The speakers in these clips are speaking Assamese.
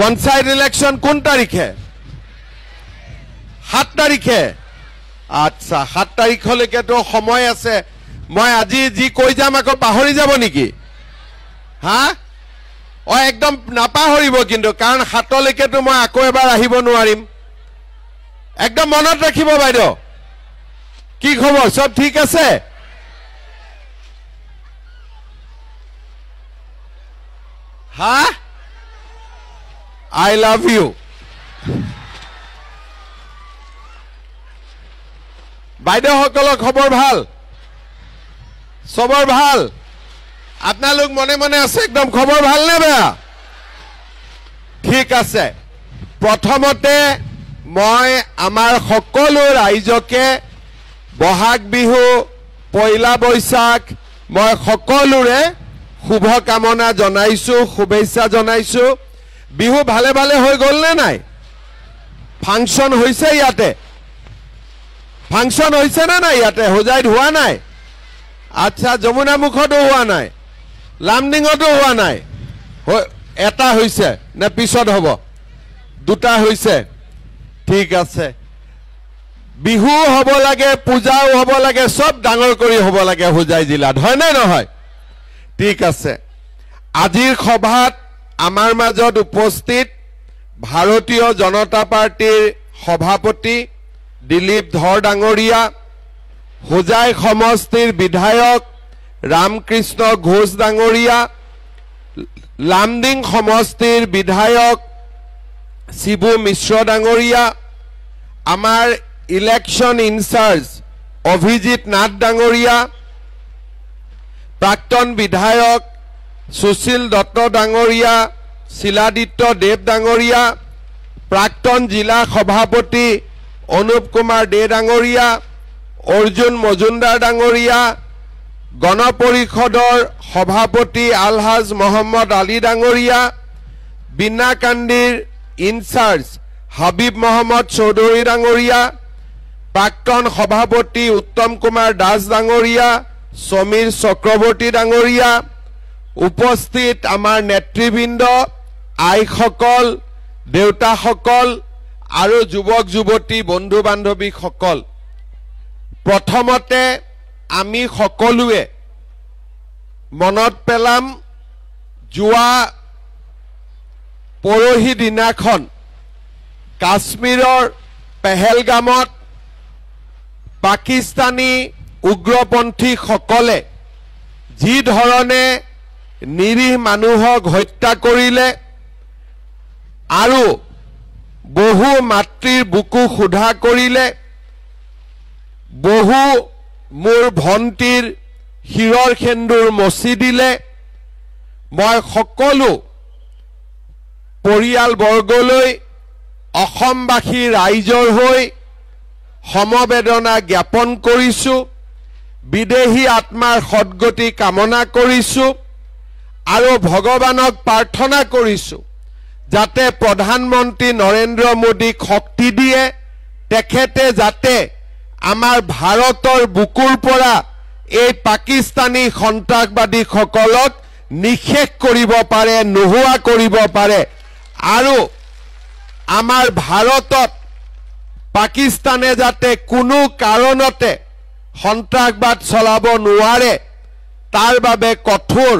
পঞ্চায়ত ইলেকশন কোন তাৰিখে 7 তাৰিখে আচ্ছা 7 তাৰিখলৈকে তো সময় আছে মই আজি যি কৈ যাম আকৌ পাহৰি যাব নেকি হা ও একদম নাপাহৰিব কিন্তু কাৰণ 7 লৈকে তো মই আকৌ এবাৰ আহিব নোৱাৰিম একদম মনত ৰাখিব বাইদেউ কি খবৰ সব ঠিক আছে হা I love you বাইদেউ সকল খবৰ ভাল সবৰ ভাল আপোনালোক মনে মনে আছে একদম খবৰ ভাল নে বেয়া ঠিক আছে প্ৰথমতে মই আমাৰ সকলো ৰাইজকে বহাগ বিহু পয়লা বৈশাখ মই সকলোৰে শুভ কামনা জনাইছো শুভেচ্ছা জনাইছো বিহু ভালে ভালে হৈ গল নে নাই ফাংচন হৈছে ইয়াতে ফাংচন হৈছে না নাই ইয়াতে হোজাইত হোৱা নাই আচ্ছা যমুনা মুখতো হোৱা নাই লামডিঙতো হোৱা নাই এটা হৈছে নে পিছত হ'ব দুটা হৈছে ঠিক আছে বিহু হ'ব লাগে পূজাও হ'ব লাগে সব ডাঙৰ কৰি হ'ব লাগে হোজাই জিলাত হয় নে নহয় ঠিক আছে আজিৰ সভাত আমাৰ মাজত উপস্থিত ভাৰতীয় জনতা পাৰ্টিৰ সভাপতি দিলীপ ধৰ ডাঙৰীয়া হোজাই সমষ্টিৰ বিধায়ক ৰামকৃষ্ণ ঘোষ ডাঙৰীয়া লামডিং সমষ্টিৰ বিধায়ক শিবু মিশ্ৰ ডাঙৰীয়া আমাৰ ইলেকশন ইনচাৰ্জ অভিজিত নাথ ডাঙৰীয়া প্ৰাক্তন বিধায়ক সুশীল দত্ত ডাঙৰীয়া শিলাদিত্য দেৱ ডাঙৰীয়া প্ৰাক্তন জিলা সভাপতি অনুপ কুমাৰ দে ডাঙৰীয়া অৰ্জুন মজুমদাৰ ডাঙৰীয়া গণ পৰিষদৰ সভাপতি আলহাজ মোহাম্মদ আলী ডাঙৰীয়া বিনাকান্দিৰ ইনচাৰ্জ হাবিব মোহাম্মদ চৌধুৰী ডাঙৰীয়া প্ৰাক্তন সভাপতি উত্তম কুমাৰ দাস ডাঙৰীয়া সমীৰ চক্ৰৱৰ্তী ডাঙৰীয়া উপস্থিত আমাৰ নেতৃবৃন্দ আইসকল দেউতাসকল আৰু যুৱক যুৱতী বন্ধু বান্ধৱীসকল প্ৰথমতে আমি সকলোৱে মনত পেলাম যোৱা পৰহি দিনাখন কাশ্মীৰৰ পেহেলগামত পাকিস্তানী উগ্ৰপন্থী সকলে যি ধৰণে নিৰীহ মানুহক হত্যা কৰিলে আৰু বহু মাতৃৰ বুকু খুধা কৰিলে বহু মোৰ ভন্তিৰ শিৰৰ সেন্দুৰ মচি দিলে মই সকলো পৰিয়ালবৰ্গলৈ অসমবাসী ৰাইজৰ হৈ সমবেদনা জ্ঞাপন কৰিছো বিদেহী আত্মাৰ সদ্গতি কামনা কৰিছো আৰু ভগৱানক প্ৰাৰ্থনা কৰিছো যাতে প্ৰধানমন্ত্ৰী নৰেন্দ্ৰ মোদীক শক্তি দিয়ে তেখেতে যাতে আমাৰ ভাৰতৰ বুকুৰ পৰা এই পাকিস্তানী সন্ত্ৰাসবাদী সকলক নিশেষ কৰিব পাৰে নোহোৱা কৰিব পাৰে আৰু আমাৰ ভাৰতত পাকিস্তানে যাতে কোনো কাৰণতে সন্ত্ৰাসবাদ চলাব নোৱাৰে তাৰ বাবে কঠোৰ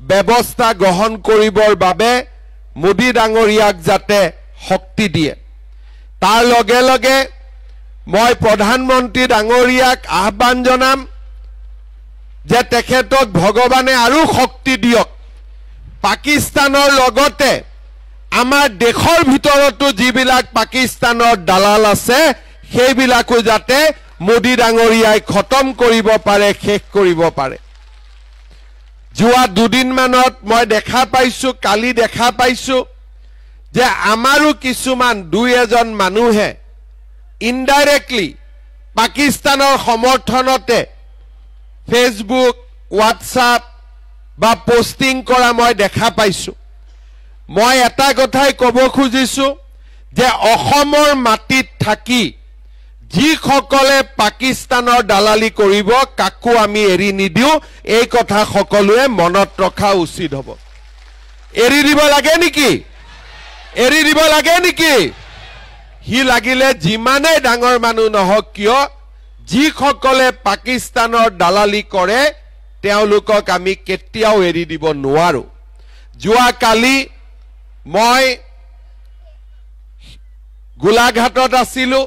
ব্যৱস্থা গ্ৰহণ কৰিবৰ বাবে মোদী ডাঙৰীয়াক যাতে শক্তি দিয়ে তাৰ লগে লগে মই প্ৰধানমন্ত্ৰী ডাঙৰীয়াক আহ্বান জনাম যে তেখেতক ভগৱানে আৰু শক্তি দিয়ক পাকিস্তানৰ লগতে আমাৰ দেশৰ ভিতৰতো যিবিলাক পাকিস্তানৰ দালাল আছে সেইবিলাকো যাতে মোদী ডাঙৰীয়াই খতম কৰিব পাৰে শেষ কৰিব পাৰে যোৱা দুদিনমানত মই দেখা পাইছো কালি দেখা পাইছো যে আমাৰো কিছুমান দুই এজন মানুহে ইনডাইৰেক্টলি পাকিস্তানৰ সমৰ্থনতে ফেসবুক হোৱাটছআপ বা পোস্টিং কৰা মই দেখা পাইছো মই এটা কথাই ক'ব খুজিছো যে অসমৰ মাটিত থাকি যিসকলে পাকিস্তানৰ দালালি কৰিব কাকো আমি এৰি নিদিও এই কথা সকলোৱে মনত ৰখা উচিত হ'ব এৰি দিব লাগে নেকি এৰি দিব লাগে নেকি হি লাগিলে যিমানে ডাঙৰ মানুহ নহওক কিয় যিসকলে পাকিস্তানৰ দালালি কৰে তেওঁলোকক আমি কেতিয়াও এৰি দিব নোৱাৰো যোৱা কালি মই গোলাঘাটত আছিলো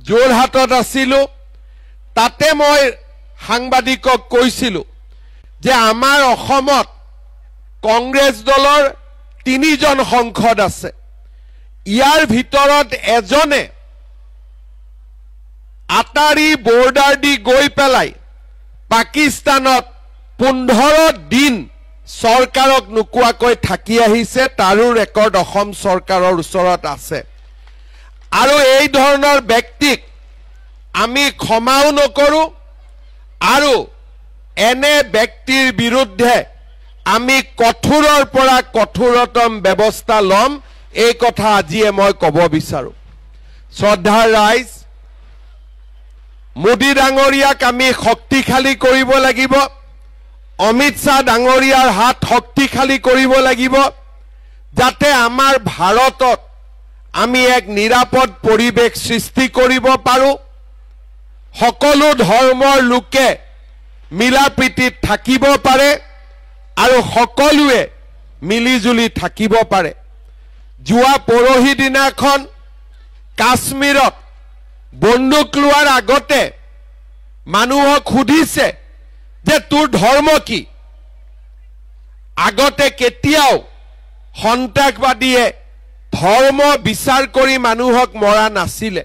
যোৰহাটত আছিলো তাতে মই সাংবাদিকক কৈছিলো যে আমাৰ অসমত কংগ্ৰেছ দলৰ 3 জন সংসদ আছে ইয়াৰ ভিতৰত এজনে আটাৰি বৰ্ডাৰ দি গৈ পেলাই পাকিস্তানত 15 দিন চৰকাৰক নুকুৱাকৈ থাকি আহিছে তাৰো ৰেকৰ্ড অসম চৰকাৰৰ ওচৰত আছে আৰু এই ধৰণৰ ব্যক্তিক আমি ক্ষমাও নকৰো আৰু এনে ব্যক্তিৰ বিৰুদ্ধে আমি কঠোৰৰ পৰা কঠোৰতম ব্যৱস্থা লম এই কথা আজিয়ে মই ক'ব বিচাৰো শ্ৰদ্ধাৰ ৰাইজ মোদী ডাঙৰীয়াক আমি শক্তিশালী কৰিব লাগিব অমিত শাহ ডাঙৰীয়াৰ হাত শক্তিশালী কৰিব লাগিব যাতে আমাৰ ভাৰতত আমি এক নিৰাপদ পৰিৱেশ সৃষ্টি কৰিব পাৰো সকলো ধৰ্মৰ লোকে মিলাপ্ৰীতিত থাকিব পাৰে আৰু সকলোৱে মিলিজুলি থাকিব পাৰে যোৱা পৰহি দিনাখন কাশ্মীৰত বন্দুক লোৱাৰ আগতে মানুহক সুধিছে যে তোৰ ধৰ্ম কি আগতে কেতিয়াও সন্ত্ৰাসবাদীয়ে ধৰ্ম বিচাৰ কৰি মানুহক মৰা নাছিলে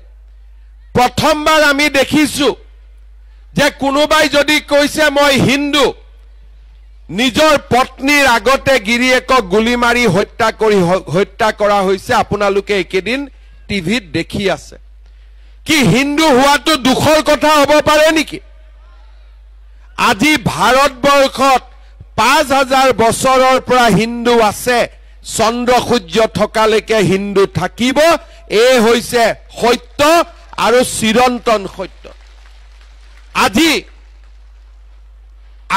প্ৰথমবাৰ আমি দেখিছো যে কোনোবাই যদি কৈছে মই হিন্দু নিজৰ পত্নীৰ আগতে গিৰিয়েকক গুলি মাৰি হত্যা কৰা হৈছে আপোনালোকে একেদিন টিভিত দেখি আছে কি হিন্দু হোৱাটো দুখৰ কথা হ'ব পাৰে নেকি আজি ভাৰতবৰ্ষত 5000 বছৰৰ পৰা হিন্দু আছে চন্দ্ৰ সূৰ্য থকালৈকে হিন্দু থাকিব এই হৈছে সত্য আৰু চিৰন্তন সত্য আজি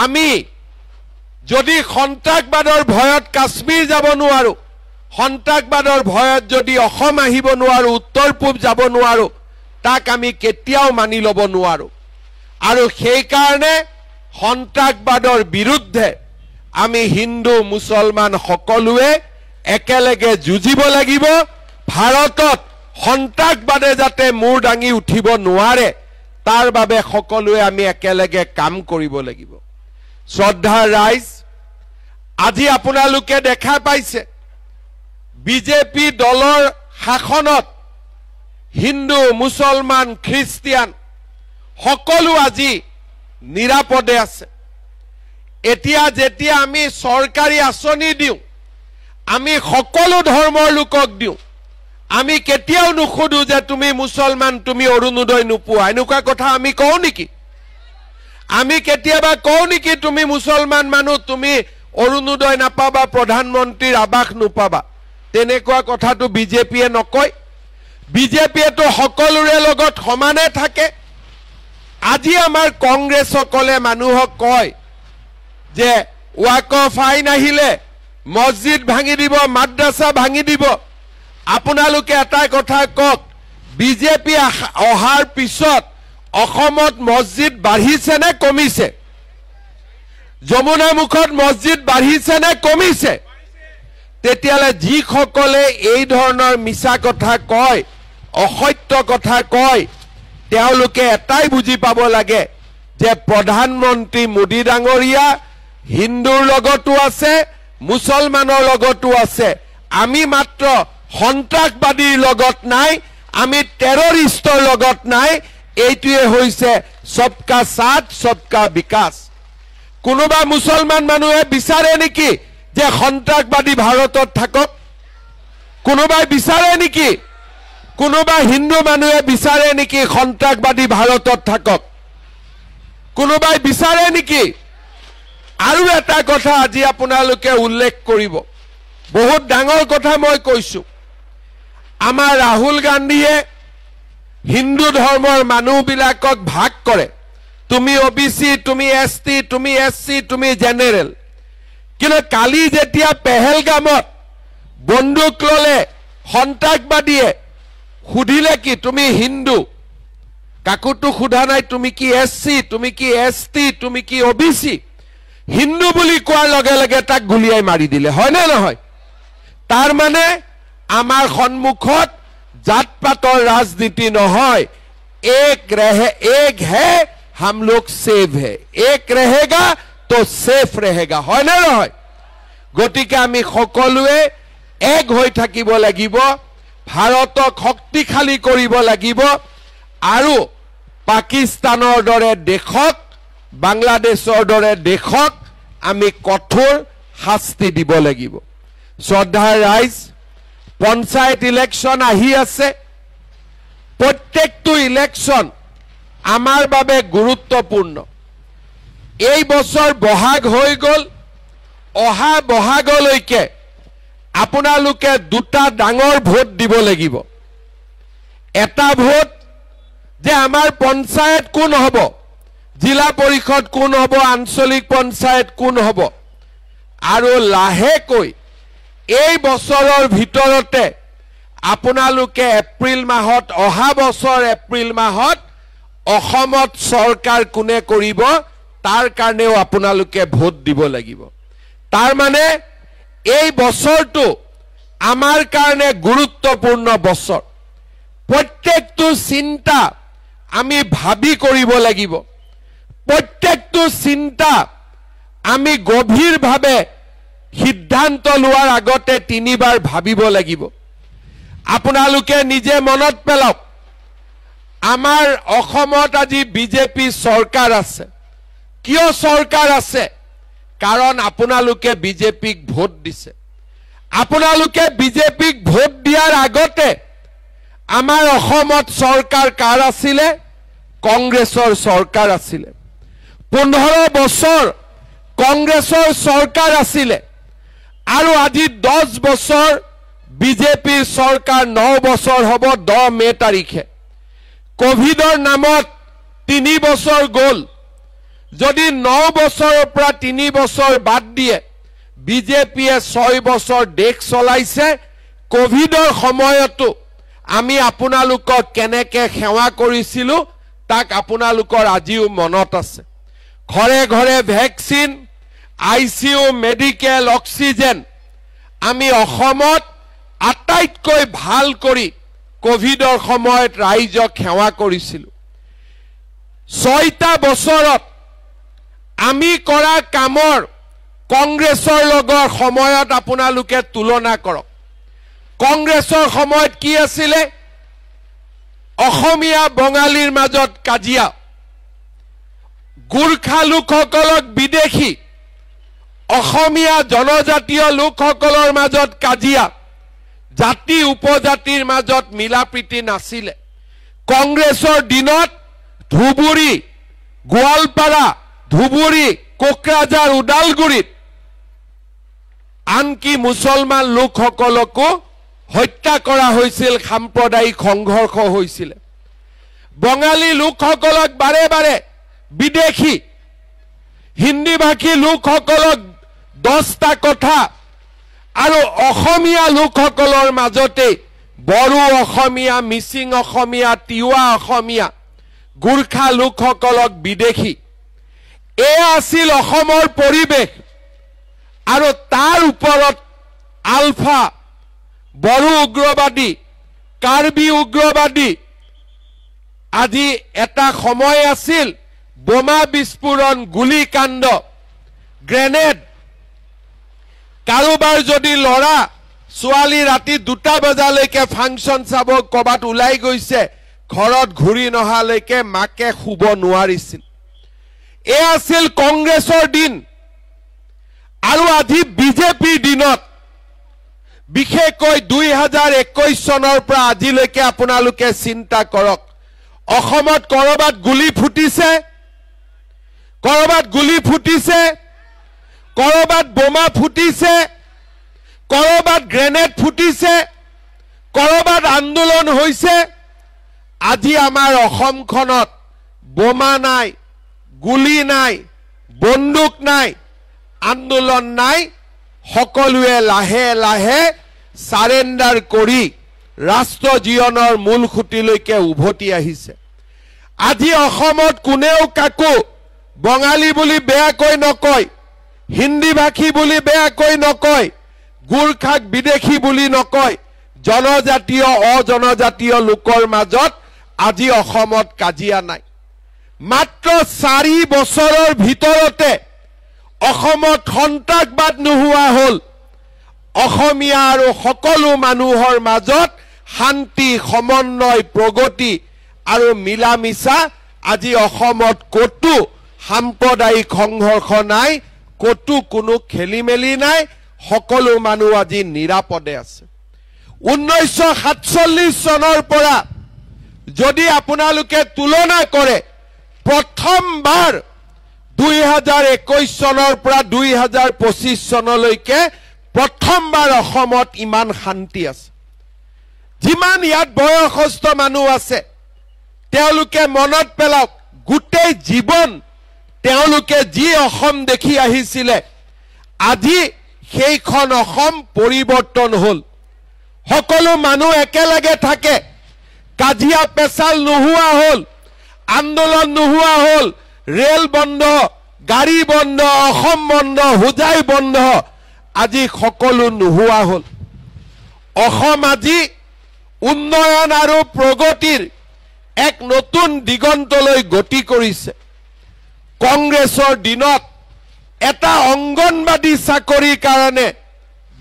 আমি যদি সন্ত্ৰাসবাদৰ ভয়ত কাশ্মীৰ যাব নোৱাৰো সন্ত্ৰাসবাদৰ ভয়ত যদি অসম আহিব নোৱাৰো উত্তৰ পূব যাব নোৱাৰো তাক আমি কেতিয়াও মানি ল'ব নোৱাৰো আৰু সেই কাৰণে সন্ত্ৰাসবাদৰ বিৰুদ্ধে আমি হিন্দু মুছলমান সকলোৱে একেলগে যুঁজিব লাগিব ভাৰতত সন্ত্ৰাসবাদে যাতে মূৰ দাঙি উঠিব নোৱাৰে তাৰ বাবে সকলোৱে আমি একেলগে কাম কৰিব লাগিব শ্ৰদ্ধাৰ ৰাইজ আজি আপোনালোকে দেখা পাইছে বিজেপি দলৰ শাসনত হিন্দু মুছলমান খ্ৰীষ্টিয়ান সকলো আজি নিৰাপদে আছে এতিয়া যেতিয়া আমি চৰকাৰী আঁচনি দিওঁ আমি সকলো ধৰ্মৰ লোকক দিওঁ আমি কেতিয়াও নুখুদো যে তুমি মুছলমান তুমি অৰুণোদয় নোপোৱা এনেকুৱা কথা আমি কওঁ নেকি আমি কেতিয়াবা কওঁ নেকি তুমি মুছলমান মানুহ তুমি অৰুণোদয় নাপাবা প্ৰধানমন্ত্ৰীৰ আবাস নোপাবা তেনেকুৱা কথাটো বিজেপিয়ে নকয় বিজেপিয়ে তো সকলোৰে লগত সমানে থাকে আজি আমাৰ কংগ্ৰেছসকলে মানুহক কয় যে ওয়াকফ আইন আহিলে মছজিদ ভাঙি দিব মাদ্ৰাসা ভাঙি দিব আপোনালোকে এটা কথা কক বিজেপি অহাৰ পিছত অসমত মছজিদ বাঢ়িছে নে কমিছে যমুনা মুখত মছজিদ বাঢ়িছে নে কমিছে তেতিয়ালে যিসকলে এই ধৰণৰ মিছা কথা কয় অসত্য কথা কয় তেওঁলোকে এটাই বুজি পাব লাগে যে প্ৰধানমন্ত্ৰী মোদী ডাঙৰীয়া হিন্দুৰ লগতো আছে মুছলমানৰ লগতো আছে আমি মাত্ৰ সন্ত্ৰাসবাদীৰ লগত নাই আমি টেৰৰিষ্টৰ লগত নাই এইটোৱে হৈছে সবকা সাথ সবকা বিকাশ কোনোবা মুছলমান মানুহে বিচাৰে নেকি যে সন্ত্ৰাসবাদী ভাৰতত থাকক কোনোবাই বিচাৰে নেকি কোনোবা হিন্দু মানুহে বিচাৰে নেকি সন্ত্ৰাসবাদী ভাৰতত থাকক কোনোবাই বিচাৰে নেকি আৰু এটা কথা আজি আপোনালোকে উল্লেখ কৰিব বহুত ডাঙৰ কথা মই কৈছো আমাৰ ৰাহুল গান্ধীয়ে হিন্দু ধৰ্মৰ মানুহবিলাকক ভাগ কৰে তুমি ওবিসি তুমি এসটি তুমি এসসি তুমি জেনাৰেল কিন্তু কালি যেতিয়া পেহেলগামত বন্দুক ললে সন্ত্ৰাসবাদীয়ে সুধিলে কি তুমি হিন্দু কাকুটো সুধা নাই তুমি কি এসসি তুমি কি এসটি তুমি কি ওবিসি হিন্দু বুলি কোৱাৰ লগে লগে তাক গুলিয়াই মাৰি দিলে হয় না নহয় তাৰ মানে আমাৰ সন্মুখত জাতপাতৰ ৰাজনীতি নহয় एक है हम लोग सेव है एक रहेगा तो सेफ रहेगा হয় না নহয় গতিকে আমি সকলোৱে এক হৈ থাকিব লাগিব ভাৰতক শক্তিশালী কৰিব লাগিব আৰু পাকিস্তানৰ দৰে দেশক বাংলাদেশৰ দৰে দেশক আমি কঠোৰ শাস্তি দিব লাগিব শ্ৰদ্ধাৰ ৰাইজ পঞ্চায়ত ইলেকশ্যন আহি আছে প্ৰত্যেকটো ইলেকশ্যন আমাৰ বাবে গুৰুত্বপূৰ্ণ এই বছৰ বহাগ হৈ গল অহা বহাগলৈকে আপোনালোকে দুটা ডাঙৰ ভোট দিব লাগিব এটা ভোট যে আমাৰ পঞ্চায়ত কোন হ'ব জিলা পৰিষদ কোন হ'ব আঞ্চলিক পঞ্চায়ত কোন হ'ব আৰু লাহেকৈ এই বছৰৰ ভিতৰতে আপোনালোকে এপ্ৰিল মাহত অহা বছৰ এপ্ৰিল মাহত অসমত চৰকাৰ কোনে কৰিব তাৰ কাৰণেও আপোনালোকে ভোট দিব লাগিব তাৰ মানে এই বছৰটো আমাৰ কাৰণে গুৰুত্বপূৰ্ণ বছৰ প্ৰত্যেকটো চিন্তা আমি ভাবি কৰিব লাগিব প্ৰত্যেকটো চিন্তা আমি গভীৰভাৱে সিদ্ধান্ত লোৱাৰ আগতে তিনিবাৰ ভাবিব লাগিব আপোনালোকে নিজে মনত পেলাওক আমাৰ অসমত আজি বিজেপি চৰকাৰ আছে কিয় চৰকাৰ আছে কাৰণ আপোনালোকে বিজেপিক ভোট দিছে আপোনালোকে বিজেপিক ভোট দিয়াৰ আগতে আমাৰ অসমত চৰকাৰ কাৰ আছিল কংগ্ৰেছৰ চৰকাৰ আছিল 15 বছৰ কংগ্ৰেছৰ চৰকাৰ আছিল আৰু আজি 10 বছৰ বিজেপিৰ চৰকাৰ 9 বছৰ হ'ব 10 মে তাৰিখে কোভিডৰ নামত 3 বছৰ গল যদি 9 বছৰৰ পৰা 3 বছৰ বাদ দিয়ে বিজেপিয়ে 6 বছৰ দেশ চলাইছে কোভিডৰ সময়তো আমি আপোনালোকক কেনেকে সেৱা কৰিছিলো তাক আপোনালোকৰ আজিও মনত আছে ঘৰে ঘৰে ভ্যাকচিন আইসিইউ মেডিকেল অক্সিজেন আমি অসমত আটাইতকৈ ভাল কৰি কোভিডৰ সময়ত ৰাইজক সেৱা কৰিছিলো 6টা বছৰত আমি কৰা কামৰ কংগ্ৰেছৰ লগৰ সময়ত আপোনালোকে তুলনা কৰক কংগ্ৰেছৰ সময়ত কি আছিল অসমীয়া বঙালীৰ মাজত কাজিয়া গুৰখা লোকসকলক বিদেশী অসমীয়া জনজাতীয় লোকসকলৰ মাজত কাজিয়া জাতি উপজাতিৰ মাজত মিলাপ্ৰীতি নাছিল কংগ্ৰেছৰ দিনত ধুবুৰী গোৱালপাৰা ধুবুৰী কোকৰাঝাৰ উদালগুৰিত আনকি মুছলমান লোকসকলকো হত্যা কৰা হৈছিল সাম্প্ৰদায়িক সংঘৰ্ষ হৈছিল বঙালী লোকসকলক বাৰে বাৰে বিদেশী হিন্দী ভাষী লোকসকলক 10টা কথা আৰু অসমীয়া লোকসকলৰ মাজতে বড়ো অসমীয়া মিচিং অসমীয়া তিৱা অসমীয়া গুৰখা লোকসকলক বিদেশী এয়া আছিল অসমৰ পৰিবেশ আৰু তাৰ ওপৰত আলফা বড়ো উগ্ৰবাদী কাৰ্বি উগ্ৰবাদী আজি এটা সময় আছিল বোমা বিস্ফোৰণ গুলিকাণ্ড গ্ৰেনেড কাৰোবাৰ যদি লৰা ছোৱালী ৰাতি 2টা বজালৈকে ফাংচন চাব কবাত উলাই গৈছে ঘৰত ঘূৰি নহালৈকে মাকে শুব নোৱাৰিছিল এ আছিল কংগ্ৰেছৰ দিন আৰু আজি বিজেপিৰ দিনত বিশেষকৈ 2021 চনৰ পৰা আজিলৈকে আপোনালোকে চিন্তা কৰক অসমত কৰবাত গুলি ফুটিছে কৰবাত বোমা ফুটিছে কৰবাত গ্ৰেনেড ফুটিছে কৰবাত আন্দোলন হৈছে আজি আমাৰ অসমখনত বোমা নাই গুলি নাই বন্দুক নাই আন্দোলন নাই সকলোৱে লাহে লাহে সাৰেন্ডাৰ কৰি ৰাষ্ট্ৰ জীৱনৰ মূল খুঁটিলৈকে উভতি আহিছে আজি অসমত কোনেও কাকো বঙালী বুলি বেয়াকৈ নকয় হিন্দী ভাষী বুলি বেয়াকৈ নকয় গুৰখাক বিদেশী বুলি নকয় জনজাতীয় অজনজাতীয় লোকৰ মাজত আজি অসমত কাজিয়া নাই মাত্ৰ 4 বছৰৰ ভিতৰতে অসমত সন্ত্ৰাসবাদ নোহোৱা হ'ল অসমীয়া আৰু সকলো মানুহৰ মাজত শান্তি সমন্বয় প্ৰগতি আৰু মিলামিছা আজি অসমত কতো সাম্প্ৰদায়িক সংঘৰ্ষ নাই কতো কোনো খেলিমেলি নাই সকলো মানুহ আজি নিৰাপদে আছে 1947 চনৰ পৰা যদি আপোনালোকে তুলনা কৰে প্ৰথমবাৰ 2021 চনৰ পৰা 2025 চনলৈকে প্ৰথমবাৰ অসমত ইমান শান্তি আছে যিমান ইয়াত বয়সস্থ মানুহ আছে তেওঁলোকে মনত পেলাওক গোটেই জীৱন তেওঁলোকে যি অসম দেখি আহিছিলে আজি সেইখন অসম পৰিৱৰ্তন হ'ল সকলো মানুহ একেলগে থাকে কাজিয়া পেছাল নোহোৱা হ'ল আন্দোলন নোহোৱা হ'ল ৰেল বন্ধ গাড়ী বন্ধ অসম বন্ধ হুজাই বন্ধ আজি সকলো নোহোৱা হ'ল অসম আজি উন্নয়ন আৰু প্ৰগতিৰ এক নতুন দিগন্তলৈ গতি কৰিছে কংগ্ৰেছৰ দিনত এটা অংগনবাদী চাকৰিৰ কাৰণে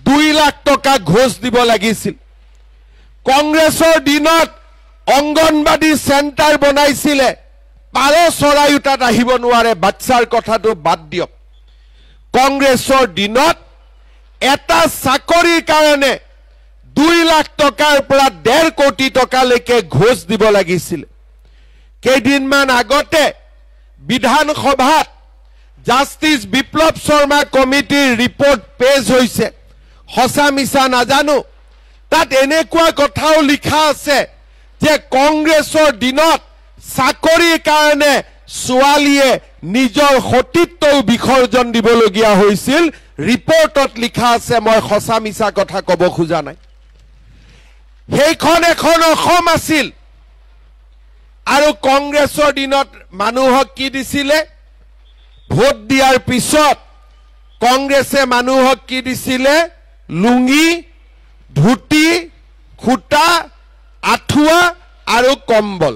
2 লাখ টকা ঘোষ দিব লাগিছিল কংগ্ৰেছৰ দিনত অংগনবাদী সেন্টাৰ বনাইছিলে পাৰ চৰাইও তাত আহিব নোৱাৰে বাচ্চাৰ কথাটো বাদ দিয়ক কংগ্ৰেছৰ দিনত এটা চাকৰিৰ কাৰণে 2 লাখ টকাৰ পৰা 1.5 কোটি টকালৈকে ঘোষ দিব লাগিছিল কেইদিনমান আগতে বিধানসভাত জাষ্টিস বিপ্লৱ শৰ্মা কমিটিৰ ৰিপৰ্ট পেশ হৈছে হসা মিছা নাজানো তাত এনেকুৱা কথাও লিখা আছে যে কংগ্ৰেছৰ দিনত চাকৰিৰ কাৰণে ছোৱালীয়ে নিজৰ সতীত্বও বিসৰ্জন দিবলগীয়া হৈছিল ৰিপৰ্টত লিখা আছে মই হসা মিছা কথা ক'ব খোজা নাই সেইখন এখন অসম আছিল আৰু কংগ্ৰেছৰ দিনত মানুহক কি দিছিলে ভোট দিয়াৰ পিছত কংগ্ৰেছে মানুহক কি দিছিলে লুঙ্গি ধুতি খুটা আঠুৱা আৰু কম্বল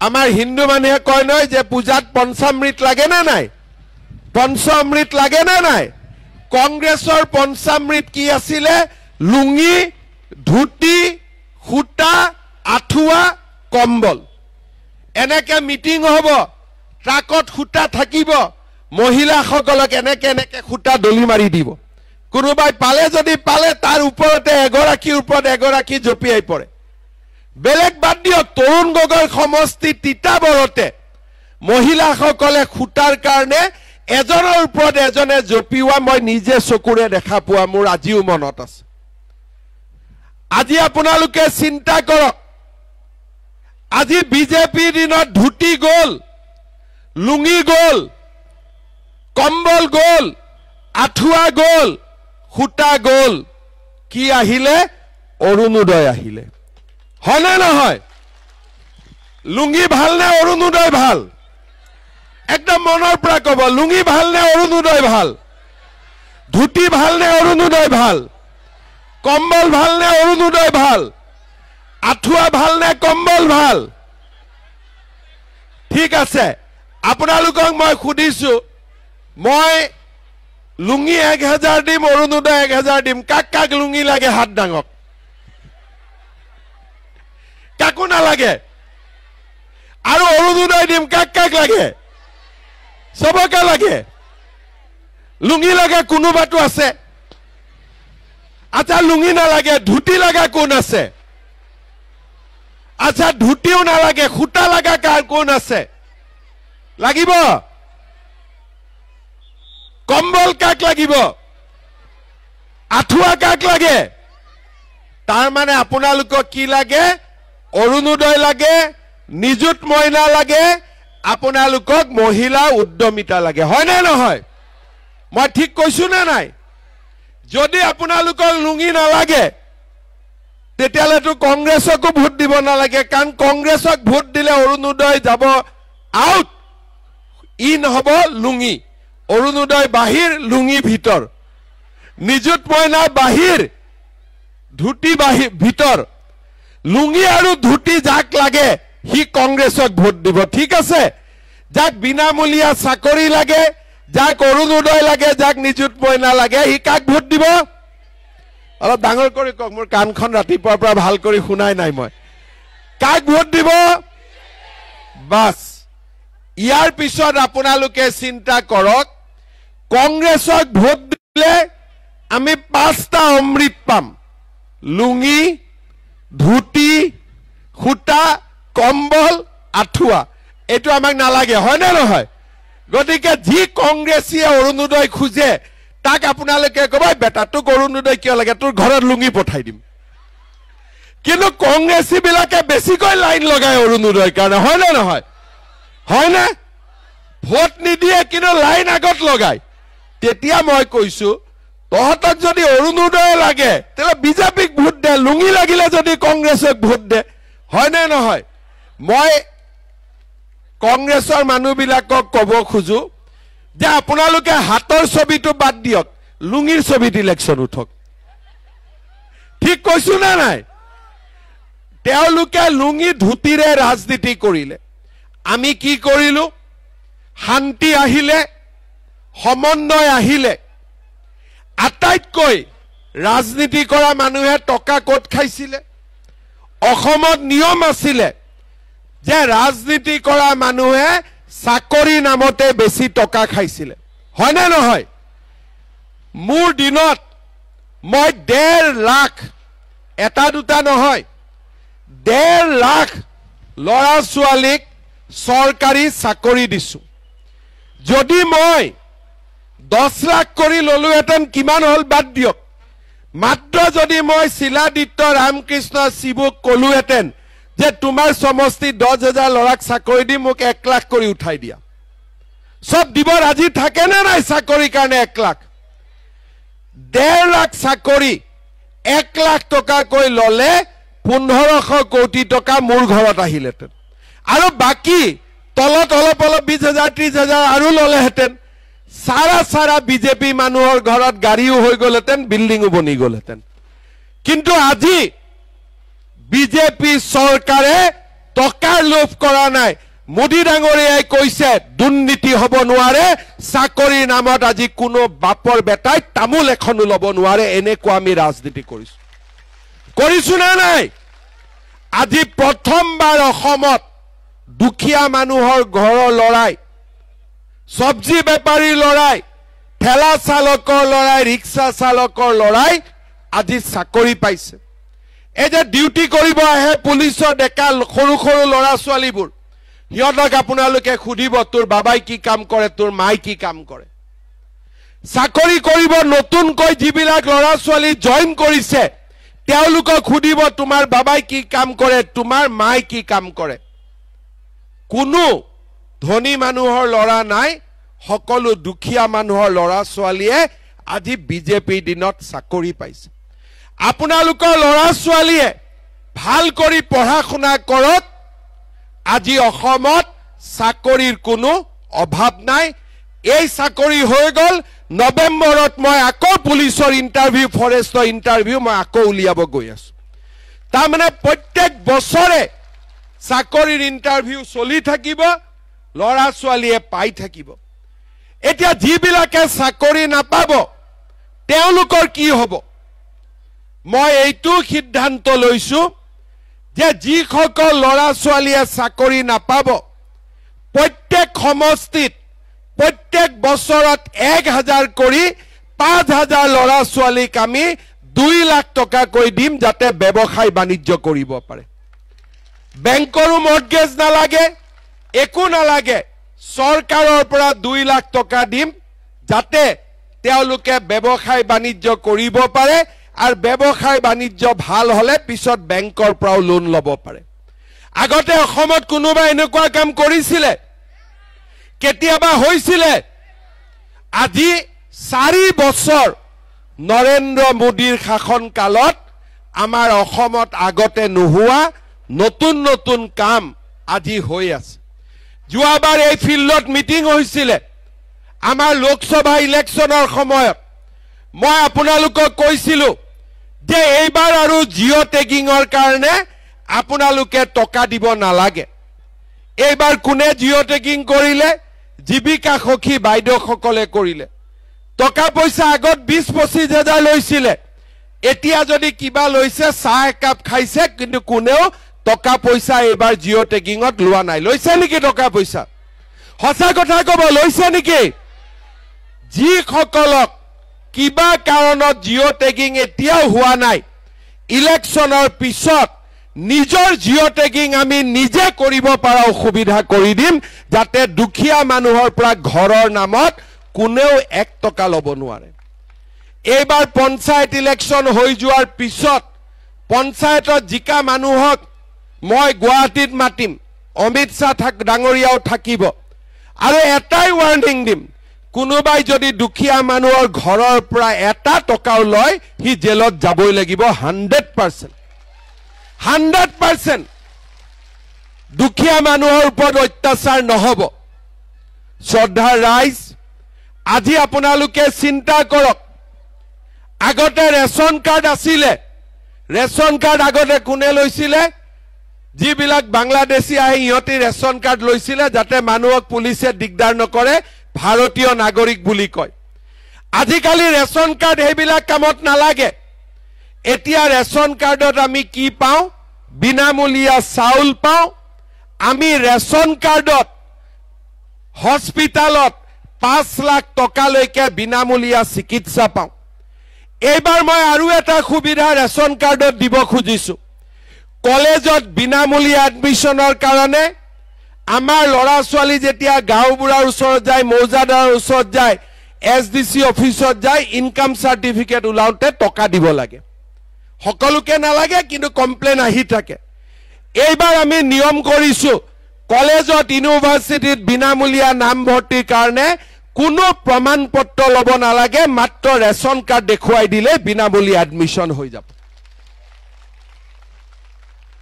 আমাৰ হিন্দু মানুহে কয় নহয় যে পূজাত পঞ্চামৃত লাগে না নাই পঞ্চামৃত লাগে না নাই কংগ্ৰেছৰ পঞ্চামৃত কি আছিলে লুঙ্গি ধুতি খুটা আঠুৱা কম্বল এনেকে মিটিং হ'ব ট্ৰাকত খুটা থাকিব মহিলাসকলক এনেকে এনেকে খুটা দলি মাৰি দিব কোনোবাই পালে যদি পালে তাৰ ওপৰতে এগৰাকীৰ ওপৰত এগৰাকী জপিয়াই পৰে বেলেগ বাদ দিয়ক তৰুণ গগৈৰ সমষ্টি তিতাবৰতে মহিলাসকলে খুটাৰ কাৰণে এজনৰ ওপৰত এজনে জপিওৱা মই নিজে চকুৰে দেখা পোৱা মোৰ আজিও মনত আছে আজি আপোনালোকে চিন্তা কৰক আজি বিজেপিৰ দিনত ধুতি গ'ল লুঙ্গি গ'ল কম্বল গ'ল আঠুৱা গ'ল খুটা গ'ল কি আহিলে অৰুণোদয় আহিলে হয়নে নহয় লুঙ্গি ভাল নে অৰুণোদয় ভাল একদম মনৰ পৰা ক'ব লুঙ্গি ভাল নে অৰুণোদয় ভাল ধুতি ভাল নে অৰুণোদয় ভাল কম্বল ভাল নে অৰুণোদয় ভাল আঠুৱা ভাল নে কম্বল ভাল ঠিক আছে আপোনালোকক মই সুধিছো মই লুঙ্গি 1000 দিম অৰুণোদয় 1000 দিম কাক কাক লুঙ্গি লাগে হাত ডাঙক কাকো নালাগে আৰু অৰুণোদয় দিম কাক কাক লাগে সবকে লাগে লুঙ্গি লাগে কোনোবাটো আছে আচ্ছা লুঙ্গি নালাগে ধুতি লাগা কোন আছে আচ্ছা ধুতিও নালাগে খুটা লাগা কাৰ কোন আছে লাগিব কম্বল কাক লাগিব আঠুৱা কাক লাগে তাৰ মানে আপোনালোকক কি লাগে অৰুণোদয় লাগে নিযুত মইনা লাগে আপোনালোকক মহিলা উদ্যমিতা লাগে হয় না নহয় মই ঠিক কৈছো না নাই যদি আপোনালোকক লুঙ্গি নালাগে তেতিয়ালেতো কংগ্ৰেছকো ভোট দিব নালাগে, কাৰণ কংগ্ৰেছক ভোট দিলে অৰুণোদয় যাব আউট, ইন হ'ব লুঙি, অৰুণোদয় বাহিৰ লুঙি ভিতৰ, নিযুত মইনা বাহিৰ ধুতি বাহিৰ ভিতৰ, লুঙি আৰু ধুতি যাক লাগে সি কংগ্ৰেছক ভোট দিব। ঠিক আছে, যাক বিনামূলীয়া চাকৰি লাগে, যাক অৰুণোদয় লাগে, যাক নিযুত মইনা লাগে, সি কাক ভোট দিব? অলপ ডাঙৰ কৰি কওক, মোৰ কাণখন ৰাতিপুৱাৰ পৰা ভাল কৰি শুনাই নাই মই। কাক ভোট দিব? বাছ, ইয়াৰ পিছত আপোনালোকে চিন্তা কৰক, কংগ্ৰেছক ভোট দিলে আমি 5টা অমৃত পাম, লুঙি, ধুতি, সূতা, কম্বল, আঁঠুৱা। এইটো আমাক নালাগে, হয় নে নহয়? গতিকে যি কংগ্ৰেছীয়ে অৰুণোদয় খোজে তাক আপোনালোকে ক'ব, বেটা তোক অৰুণোদয় কিয় লাগে, তোৰ ঘৰত লুঙি পঠাই দিম। কিন্তু কংগ্ৰেছী বিলাকে বেছিকৈ লাইন লগায় অৰুণোদয়ৰ কাৰণে, হয় নে নহয়? হয় নে? ভোট নিদিয়ে কিন্তু লাইন আগত লগায়। তেতিয়া মই কৈছো, তহঁতক যদি অৰুণোদয় লাগে তেতিয়াহ'লে বিজেপিক ভোট দে, লুঙি লাগিলে যদি কংগ্ৰেছক ভোট দে, হয় নে নহয়? মই কংগ্ৰেছৰ মানুহবিলাকক ক'ব খোজো যে আপোনালোকে হাতৰ ছবিটো বাদ দিয়ক, লুঙিৰ ছবিত ইলেকশ্যন উঠক। ঠিক কৈছো নে নাই? তেওঁলোকে লুঙি ধুতিৰে ৰাজনীতি কৰিলে, আমি কি কৰিলো? শান্তি আহিলে, সমন্বয় আহিলে। আটাইতকৈ ৰাজনীতি কৰা মানুহে টকা ক'ত খাইছিলে? অসমত নিয়ম আছিলে যে ৰাজনীতি কৰা মানুহে চাকৰি নামতে বেছি টকা খাইছিলে, হয় নে নহয়? মোৰ দিনত মই 1.5 লাখ, এটা দুটা নহয়, 1.5 লাখ ল'ৰা ছোৱালীক চৰকাৰী চাকৰি দিছো। যদি মই 10 লাখ কৰি ললোহেঁতেন কিমান হ'ল বাদ দিয়ক, মাত্ৰ যদি মই শিলাদিত্য ৰামকৃষ্ণ শিবুক কলোহেঁতেন যে তোমাৰ সমষ্টি 10,000 ল'ৰাক চাকৰি দি মোক 1 লাখ কৰি উঠাই দিয়া, সব দিব ৰাজি থাকে নে নাই? চাকৰিৰ কাৰণে 1 লাখ, 1.5 লাখ চাকৰি 1 লাখ টকাকৈ ললে 1500 কোটি টকা মোৰ ঘৰত আহিলেহেঁতেন, আৰু বাকী তলত অলপ অলপ 20,000 30,000 আৰু ললেহেঁতেন। সাৰা বিজেপি মানুহৰ ঘৰত গাড়ীও হৈ গ'লহেঁতেন, বিল্ডিংও বনি গ'লহেঁতেন। কিন্তু আজি বিজেপি চৰকাৰে টকাৰ লোভ কৰা নাই। মোদী ডাঙৰীয়াই কৈছে দুৰ্নীতি হ'ব নোৱাৰে, চাকৰিৰ নামত আজি কোনো বাপৰ বেটাই তামোল এখনো ল'ব নোৱাৰে, এনেকুৱা আমি ৰাজনীতি কৰিছো নে নাই? আজি প্ৰথমবাৰ অসমত দুখীয়া মানুহৰ ঘৰৰ লৰাই, সবজি বেপাৰীৰ লৰাই, ঠেলা চালকৰ লৰাই, ৰিক্সা চালকৰ লৰাই আজি চাকৰি পাইছে। এই যে ডিউটি কৰিব আহে পুলিচৰ ডেকা সৰু সৰু ল'ৰা ছোৱালীবোৰ, সিহঁতক আপোনালোকে সুধিব তোৰ বাবাই কি কাম কৰে, তোৰ মাই কি কাম কৰে। চাকৰি কৰিব নতুনকৈ যিবিলাক ল'ৰা ছোৱালী জইন কৰিছে তেওঁলোকক সুধিব তোমাৰ বাবাই কি কাম কৰে, তোমাৰ মাই কি কাম কৰে। কোনো ধনী মানুহৰ ল'ৰা নাই, সকলো দুখীয়া মানুহৰ ল'ৰা ছোৱালীয়ে আজি বিজেপিৰ দিনত চাকৰি পাইছে। আপোনালোকৰ ল'ৰা ছোৱালীয়ে ভাল কৰি পঢ়া শুনা কৰক, আজি অসমত চাকৰিৰ কোনো অভাৱ নাই। এই চাকৰি হৈ গ'ল, নৱেম্বৰত মই আকৌ পুলিচৰ ইণ্টাৰভিউ, ফৰেষ্টৰ ইণ্টাৰভিউ মই আকৌ উলিয়াব গৈ আছো। তাৰমানে প্ৰত্যেক বছৰে চাকৰিৰ ইণ্টাৰভিউ চলি থাকিব, ল'ৰা ছোৱালীয়ে পাই থাকিব। এতিয়া যিবিলাকে চাকৰি নাপাব তেওঁলোকৰ কি হ'ব? মই এইটো সিদ্ধান্ত লৈছো যে যিসকল ল'ৰা ছোৱালীয়ে চাকৰি নাপাব, প্ৰত্যেক সমষ্টিত প্ৰত্যেক বছৰত 1,000 কৰি 5,000 ল'ৰা ছোৱালীক আমি 2 লাখ টকাকৈ দিম, যাতে ব্যৱসায় বাণিজ্য কৰিব পাৰে। বেংকৰো মৰ্টগেজ নালাগে, একো নালাগে, চৰকাৰৰ পৰা 2 লাখ টকা দিম, যাতে তেওঁলোকে ব্যৱসায় বাণিজ্য কৰিব পাৰে, আৰু ব্যৱসায় বাণিজ্য ভাল হলে পিছত বেংকৰ পৰাও লোন ল'ব পাৰে। আগতে অসমত কোনোবা এনেকুৱা কাম কৰিছিলে? কেতিয়াবা হৈছিলে? আজি 4 বছৰ নৰেন্দ্ৰ মোদীৰ শাসন কালত আমাৰ অসমত আগতে নোহোৱা নতুন নতুন কাম আজি হৈ আছে যোৱাবাৰ এই ফিল্ডত মিটিং হৈছিলে আমাৰ লোকসভা ইলেকশ্যনৰ সময়ত মই আপোনালোকক কৈছিলো যে এইবাৰ আৰু জিঅ' টেগিঙৰ কাৰণে আপোনালোকে টকা দিব নালাগে এইবাৰ কোনে জিঅ' টেগিং কৰিলে জীৱিকা সখী বাইদেউসকলে কৰিলে টকা পইচা আগত 20-25 হাজাৰ লৈছিলে এতিয়া যদি কিবা লৈছে চাহ একাপ খাইছে কিন্তু কোনেও টকা পইচা এইবাৰ জিঅ' টেগিঙত লোৱা নাই লৈছে নেকি টকা পইচা সঁচা কথা ক'ব লৈছে নেকি যিসকলক কিবা কাৰণত জিঅ' টেগিং এতিয়াও হোৱা নাই ইলেকশ্যনৰ পিছত নিজৰ জিঅ' টেগিং আমি নিজে কৰিব পৰা সুবিধা কৰি দিম যাতে দুখীয়া মানুহৰ পৰা ঘৰৰ নামত কোনেও 1 টকা ল'ব নোৱাৰে এইবাৰ পঞ্চায়ত ইলেকশ্যন হৈ যোৱাৰ পিছত পঞ্চায়তত জিকা মানুহক মই গুৱাহাটীত মাতিম অমিত শাহ ডাঙৰীয়াও থাকিব আৰু এটাই ৱাৰ্নিং দিম কোনোবাই যদি দুখীয়া মানুহৰ ঘৰৰ পৰা 1 টকাও লয় হি জেলত যাবই লাগিব 100% দুখীয়া মানুহৰ ওপৰত অত্যাচাৰ নহব শ্ৰদ্ধা ৰাইজ আজি আপোনালোকে চিন্তা কৰক আগতে ৰেচন কাৰ্ড আছিলে ৰেচন কাৰ্ড আগতে কোনে লৈছিলে যিবিলাক বাংলাদেশী আহি ইহঁতে ৰেচন কাৰ্ড লৈছিলে যাতে মানুহক পুলিচে দিগদাৰ নকৰে ভাৰতীয় নাগৰিক বুলি কয় আজিকালি ৰেচন কাৰ্ড হেবিলাক কামত নালাগে এতিয়া ৰেচন কাৰ্ডত আমি কি পাওঁ বিনামূলীয়া চাউল পাওঁ আমি ৰেচন কাৰ্ডত হস্পিটালত 5 লাখ টকালৈকে বিনামূলীয়া চিকিৎসা পাওঁ এইবাৰ মই আৰু এটা সুবিধা ৰেচন কাৰ্ডত দিব খুজিছো কলেজত বিনামূলীয়া এডমিশনৰ কাৰণে আমাৰ লৰা ছোৱালী যেতিয়া গাঁওবুঢ়াৰ ওচৰত যায় মৌজাদাৰৰ ওচৰত যায় এছডিসি অফিচত যায় ইনকাম সাৰ্টিফিকেট উলাওতে টকা দিব লাগে সকলোকে নালাগে কিন্তু কমপ্লেইন আহি থাকে এইবাৰ আমি নিয়ম কৰিছো কলেজত ইউনিভাৰ্সিটিত বিনামূলীয়া নাম ভৰ্তিৰ কাৰণে কোনো প্ৰমাণ পত্ৰ লব নালাগে মাত্ৰ ৰেচন কাৰ্ড দেখুৱাই দিলে বিনামূলীয়া এডমিশন হৈ যাব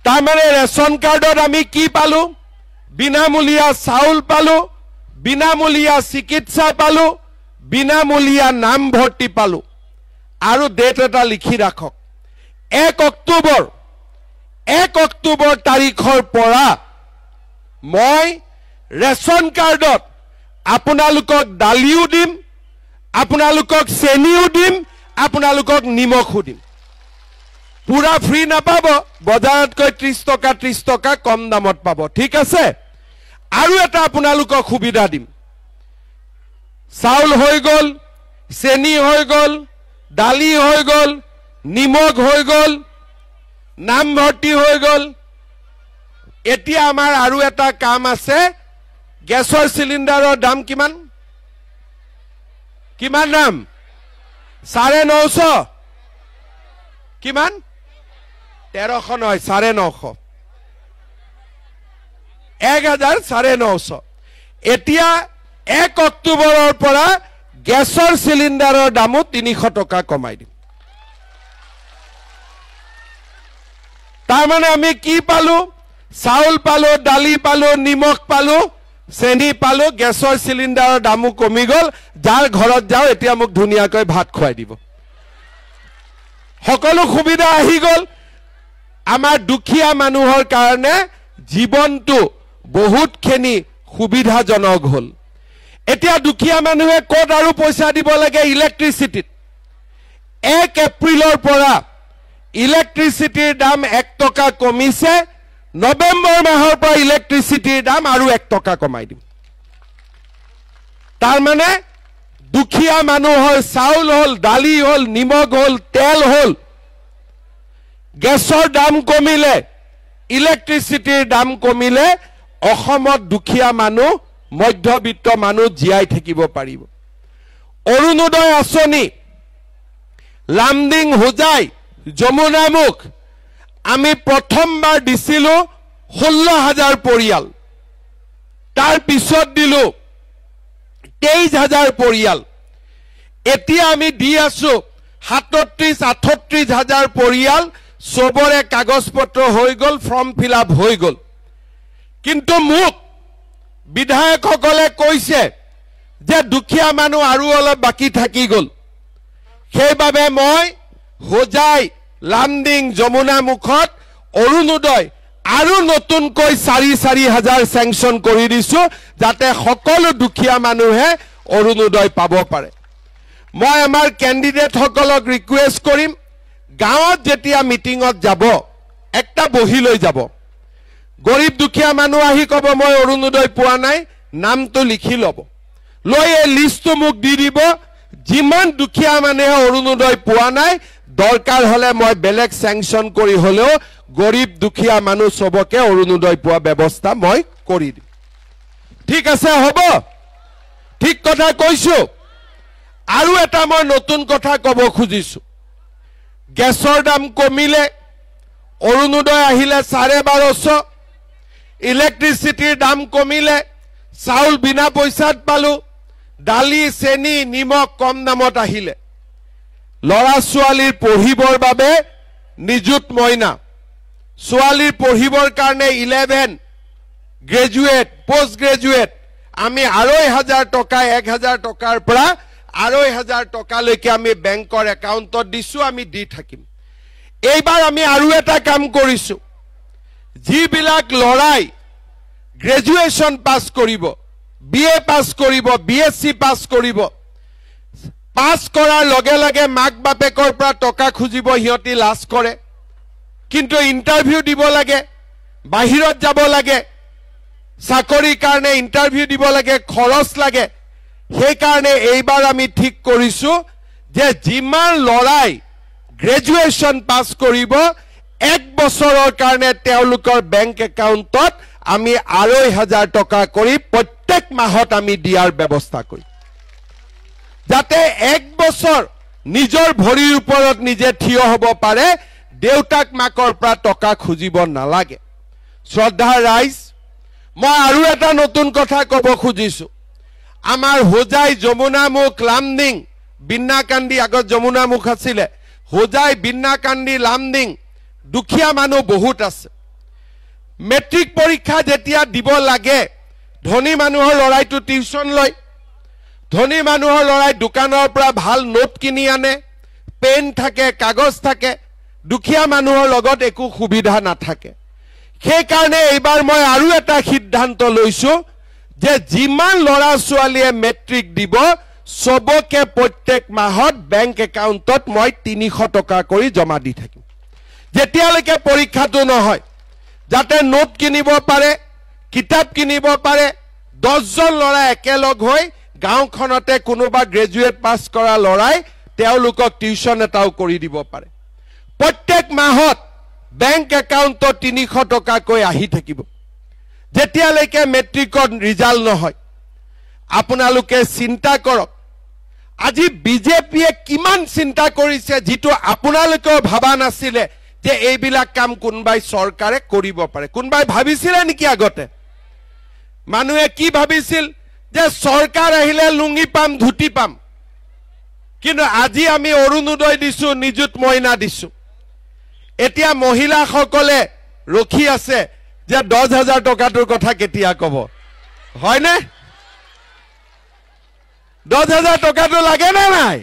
তাৰমানে ৰেচন কাৰ্ডত আমি কি পালো বিনামূলীয়া চাউল পালো বিনামূলীয়া চিকিৎসা পালো বিনামূলীয়া নাম ভৰ্তি পালো আৰু ডেট এটা লিখি ৰাখক 1 অক্টোবৰ তাৰিখৰ পৰা মই ৰেচন কাৰ্ডত আপোনালোকক দালিও দিম আপোনালোকক চেনিও দিম আপোনালোকক নিমখও দিম পুৰা ফ্ৰী নাপাব বজাৰতকৈ 30 টকা কম দামত পাব ঠিক আছে আৰু এটা আপোনালোকক সুবিধা দিম চাউল হৈ গল চেনি হৈ গল দালি হৈ গল নিমখ হৈ গল নাম ভৰ্তি হৈ গল এতিয়া আমাৰ আৰু এটা কাম আছে গেছৰ সিলিন্ডাৰৰ দাম কিমান দাম 950 কিমান 1300 নহয় 950 1950 এতিয়া 1 অক্টোবৰৰ পৰা গেছৰ সিলিন্ডাৰৰ দামো 300 টকা কমাই দিম তাৰমানে আমি কি পালো চাউল পালো দালি পালো নিমখ পালো চেনি পালো গেছৰ সিলিন্ডাৰৰ দামো কমি গল যাৰ ঘৰত যাও এতিয়া মোক ধুনিয়াকৈ ভাত খুৱাই দিব সকলো সুবিধা আহি গল আমাৰ দুখীয়া মানুহৰ কাৰণে জীৱনটো বহুতখিনি সুবিধাজনক হল এতিয়া দুখীয়া মানুহে কোট আৰু পইচা দিব লাগে ইলেক্ট্ৰিচিটিত 1 এপ্ৰিলৰ পৰা ইলেক্ট্ৰিচিটিৰ দাম 1 টকা কমিছে নৱেম্বৰ মাহৰ পৰা ইলেক্ট্ৰিচিটিৰ দাম আৰু 1 টকা কমাই দিম তাৰ মানে দুখীয়া মানুহৰ চাউল হল দালি হল নিমখ হল তেল হল গেছৰ দাম কমিলে ইলেক্ট্ৰিচিটিৰ দাম কমিলে অসমত দুখীয়া মানুহ মধ্যবিত্ত মানুহ জিয়াই থাকিব পাৰিব অৰুণোদয় আঁচনি লামডিং হোজাই যমুনামুখ আমি প্ৰথমবাৰ দিছিলো 16000 পৰিয়াল তাৰ পিছত দিলো 23000 পৰিয়াল এতিয়া আমি দি আছো 37-38 হাজাৰ পৰিয়াল সবৰে কাগজ পত্ৰ হৈ গল ফৰ্ম ফিল আপ হৈ গল কিন্তু মোক বিধায়কসকলে কৈছে যে দুখীয়া মানুহ আৰু অলপ বাকি থাকি গল সেইবাবে মই হোজাই লামডিং যমুনা মুখত অৰুণোদয় আৰু নতুনকৈ 4,000 স্যাংচন কৰি দিছো যাতে সকলো দুখীয়া মানুহে অৰুণোদয় পাব পাৰে মই আমাৰ ক্যান্ডিডেট সকলক ৰিকুৱেষ্ট কৰিম গাঁৱত যেতিয়া মিটিংত যাব একটা বহি লৈ যাব গৰীব দুখীয়া মানুহ আহি কব মই অৰুণোদয় পোৱা নাই নামটো লিখি লব লৈ এই লিষ্টটো মোক দি দিব যিমান দুখীয়া মানুহে অৰুণোদয় পোৱা নাই দৰকাৰ হলে মই বেলেগ স্যাংচন কৰি হলেও গৰীব দুখীয়া মানুহ সবকে অৰুণোদয় পোৱা ব্যৱস্থা মই কৰি দিম ঠিক আছে হ'ব ঠিক কথা কৈছো আৰু এটা মই নতুন কথা কব খুজিছো গেছৰ দাম কমিলে অৰুণোদয় আহিলে 1250 ইলেক্ট্ৰিচিটিৰ দাম কমিলে চাউল বিনা পইচাত পালো দালি চেনি নিমখ কম দামত আহিলে লৰা ছোৱালীৰ পঢ়িবৰ বাবে নিযুত মইনা ছোৱালীৰ পঢ়িবৰ কাৰণে 11 গ্ৰেজুৱেট পোষ্ট গ্ৰেজুৱেট আমি 2,500 টকা 1,000 টকাৰ পৰা 2,500 টকালৈকে আমি বেংকৰ একাউণ্টত দিছো আমি দি থাকিম এইবাৰ আমি আৰু এটা কাম কৰিছো যিবিলাক লৰাই গ্ৰেজুৱেচন পাস কৰিব বিএ পাস কৰিব বিএসসি পাস কৰিব পাস কৰাৰ লগে লগে মাক বাপেকৰ পৰা টকা খুজিব হিয়তি লাজ কৰে কিন্তু ইন্টাৰভিউ দিব লাগে বাহিৰত যাব লাগে চাকৰিৰ কাৰণে ইন্টাৰভিউ দিব লাগে খৰচ লাগে সেই কাৰণে এইবাৰ আমি ঠিক কৰিছো যে যিমান লৰাই গ্ৰেজুৱেচন পাস কৰিব এক বছৰৰ কাৰণে তেওঁলোকৰ বেংক একাউণ্টত আমি 2,500 টকা কৰি প্ৰত্যেক মাহত আমি দিয়াৰ ব্যৱস্থা কৰিম যাতে এক বছৰ নিজৰ ভৰিৰ ওপৰত নিজে থিয় হ'ব পাৰে দেউতাক মাকৰ পৰা টকা খুজিব নালাগে শ্ৰদ্ধা ৰাইজ মই আৰু এটা নতুন কথা কব খুজিছো আমাৰ হোজাই যমুনামুখ লামডিং বিন্নাকান্দি আগত যমুনামুখ আছিলে হোজাই বিন্নাকান্দি লামডিং দুখীয়া মানুহ বহুত আছে মেট্ৰিক পৰীক্ষা যেতিয়া দিব লাগে ধনী মানুহৰ লৰাইটো টিউচন লয় ধনী মানুহৰ লৰাই দোকানৰ পৰা ভাল নোট কিনি আনে পেন থাকে কাগজ থাকে দুখীয়া মানুহৰ লগত একো সুবিধা নাথাকে সেই কাৰণে এইবাৰ মই আৰু এটা সিদ্ধান্ত লৈছো যে যিমান লৰা ছোৱালীয়ে মেট্ৰিক দিব সবকে প্ৰত্যেক মাহত বেংক একাউণ্টত মই 300 টকা কৰি জমা দি থাকিম যেতিয়ালৈকে পৰীক্ষাটো নহয় যাতে নোট কিনিব পাৰে কিতাপ কিনিব পাৰে 10 জন লৰা একেলগ হৈ গাঁওখনতে কোনোবা গ্ৰেজুৱেট পাস কৰা লৰাই তেওঁলোকক টিউচন এটাও কৰি দিব পাৰে প্ৰত্যেক মাহত বেংক একাউণ্টত 300 টকা কৈ আহি থাকিব যেতিয়ালৈকে মেট্ৰিকত ৰিজাল্ট নহয় আপোনালোকে চিন্তা কৰক আজি বিজেপিয়ে কিমান চিন্তা কৰিছে যেটো আপোনালোকেও ভাবা নাছিলে যে এইবিলাক কাম কোনবাই চৰকাৰে কৰিব পাৰে কোনবাই ভাবিছিল নেকি আগতে মানুহে কি ভাবিছিল যে চৰকাৰ আহিলে লুঙ্গি পাম ধুতি পাম কিন্তু আজি আমি অৰুণোদয় দিছো নিযুত মইনা দিছো এতিয়া মহিলাসকলে ৰখি আছে যে 10,000 টকাটোৰ কথা কেতিয়া কব হয়নে 10,000 টকাটো লাগে না নাই